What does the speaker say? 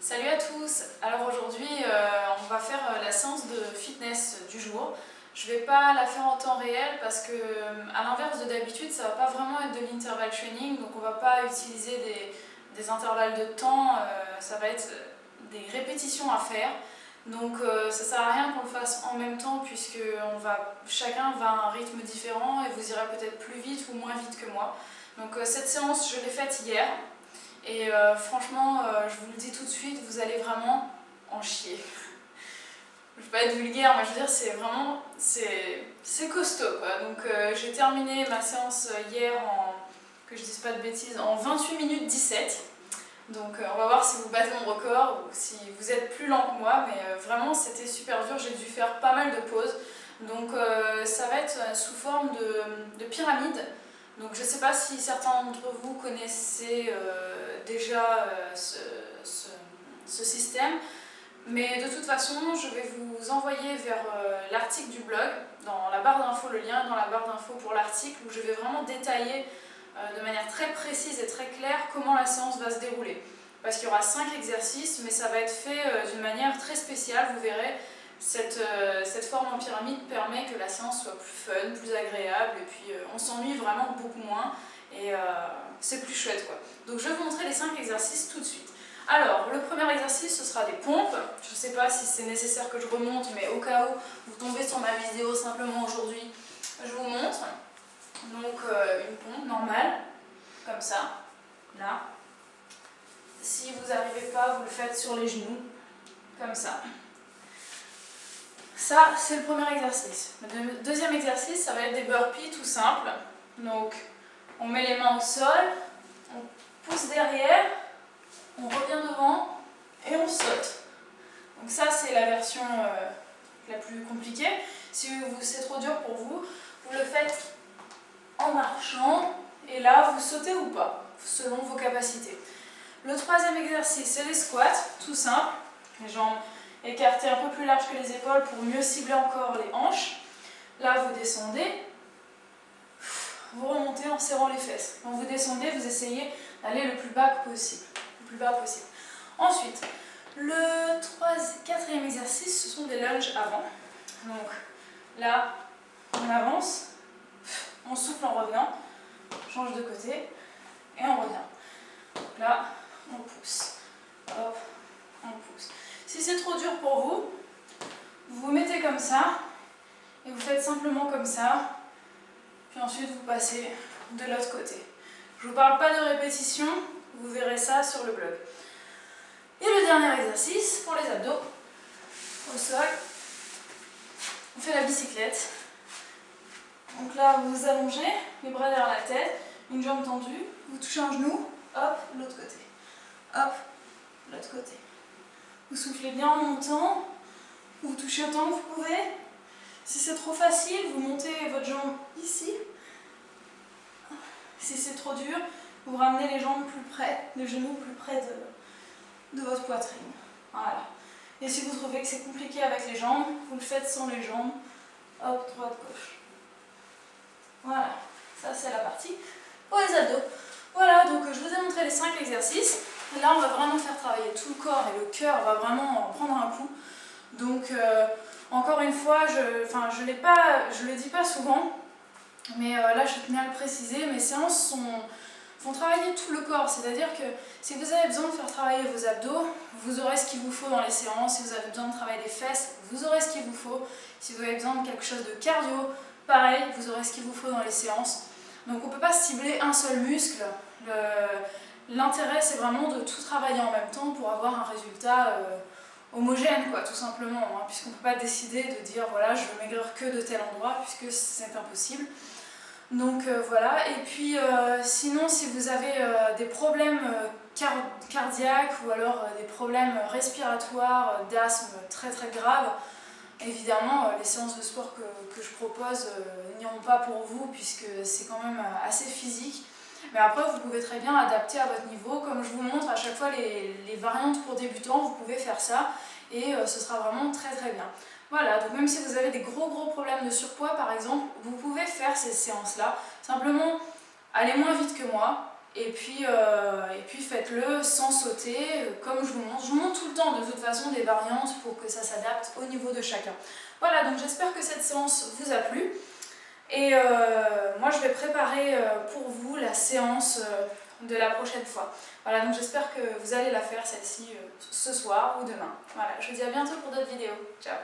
Salut à tous. Alors aujourd'hui on va faire la séance de fitness du jour. Je vais pas la faire en temps réel parce que à l'inverse de d'habitude ça va pas vraiment être de l'interval training, donc on va pas utiliser des intervalles de temps, ça va être des répétitions à faire. Donc ça sert à rien qu'on le fasse en même temps puisque chacun va à un rythme différent et vous irez peut-être plus vite ou moins vite que moi. Donc cette séance je l'ai faite hier. Et franchement, je vous le dis tout de suite, vous allez vraiment en chier. Je ne vais pas être vulgaire, mais je veux dire, c'est vraiment, c'est costaud quoi. Donc j'ai terminé ma séance hier que je dise pas de bêtises, en 28 minutes 17. Donc on va voir si vous battez mon record ou si vous êtes plus lent que moi, mais vraiment c'était super dur, j'ai dû faire pas mal de pauses. Donc ça va être sous forme de pyramide. Donc je ne sais pas si certains d'entre vous connaissaient déjà ce système, mais de toute façon je vais vous envoyer vers l'article du blog, dans la barre d'infos, le lien dans la barre d'infos pour l'article, où je vais vraiment détailler de manière très précise et très claire comment la séance va se dérouler. Parce qu'il y aura 5 exercices, mais ça va être fait d'une manière très spéciale, vous verrez. Cette forme en pyramide permet que la séance soit plus fun, plus agréable, et puis on s'ennuie vraiment beaucoup moins, et c'est plus chouette quoi. Donc je vais vous montrer les 5 exercices tout de suite. Alors, le premier exercice, ce sera des pompes. Je ne sais pas si c'est nécessaire que je remonte, mais au cas où vous tombez sur ma vidéo simplement aujourd'hui, je vous montre. Donc une pompe normale, comme ça, là. Si vous n'arrivez pas, vous le faites sur les genoux, comme ça. Ça, c'est le premier exercice. Le deuxième exercice, ça va être des burpees tout simples. Donc, on met les mains au sol, on pousse derrière, on revient devant et on saute. Donc ça, c'est la version la plus compliquée. Si c'est trop dur pour vous, vous le faites en marchant et là, vous sautez ou pas, selon vos capacités. Le troisième exercice, c'est les squats, tout simple. Les jambes écartées un peu plus larges que les épaules pour mieux cibler encore les hanches. Là, vous descendez, vous remontez en serrant les fesses. Quand vous descendez, vous essayez d'aller le plus bas possible. Ensuite, le quatrième exercice, ce sont des lunges avant. Donc là, on avance, on souffle en revenant, on change de côté et on revient. Donc là, on pousse, hop, on pousse. Si c'est trop dur pour vous, vous vous mettez comme ça et vous faites simplement comme ça, puis ensuite vous passez de l'autre côté. Je ne vous parle pas de répétition, vous verrez ça sur le blog. Et le dernier exercice pour les abdos, au sol, on fait la bicyclette. Donc là, vous vous allongez, les bras derrière la tête, une jambe tendue, vous touchez un genou, hop, l'autre côté, hop, l'autre côté. Vous soufflez bien en montant, vous touchez autant que vous pouvez. Si c'est trop facile, vous montez votre jambe ici. Si c'est trop dur, vous ramenez les jambes plus près, les genoux plus près de votre poitrine. Voilà. Et si vous trouvez que c'est compliqué avec les jambes, vous le faites sans les jambes. Hop, droite, gauche. Voilà. Ça, c'est la partie pour les abdos. Voilà, donc je vous ai montré les 5 exercices. Là, on va vraiment faire travailler tout le corps et le cœur va vraiment prendre un coup. Donc, encore une fois, je le dis pas souvent, mais là, je tenais à le préciser, mes séances font travailler tout le corps. C'est-à-dire que si vous avez besoin de faire travailler vos abdos, vous aurez ce qu'il vous faut dans les séances. Si vous avez besoin de travailler les fesses, vous aurez ce qu'il vous faut. Si vous avez besoin de quelque chose de cardio, pareil, vous aurez ce qu'il vous faut dans les séances. Donc on ne peut pas cibler un seul muscle. L'intérêt, c'est vraiment de tout travailler en même temps pour avoir un résultat homogène, quoi, tout simplement. Hein, puisqu'on ne peut pas décider de dire, voilà, je veux maigrir que de tel endroit, puisque c'est impossible. Donc voilà, et puis sinon si vous avez des problèmes cardiaques ou alors des problèmes respiratoires, d'asthme très très graves, évidemment les séances de sport que je propose n'iront pas pour vous puisque c'est quand même assez physique. Mais après vous pouvez très bien adapter à votre niveau, comme je vous montre à chaque fois les variantes pour débutants, vous pouvez faire ça et ce sera vraiment très très bien. Voilà, donc même si vous avez des gros problèmes de surpoids par exemple, vous pouvez faire ces séances-là. Simplement, allez moins vite que moi, Et puis faites-le sans sauter, comme je vous montre. Je vous montre tout le temps de toute façon des variantes pour que ça s'adapte au niveau de chacun. Voilà, donc j'espère que cette séance vous a plu. Et moi je vais préparer pour vous la séance de la prochaine fois. Voilà, donc j'espère que vous allez la faire celle-ci ce soir ou demain. Voilà, je vous dis à bientôt pour d'autres vidéos. Ciao!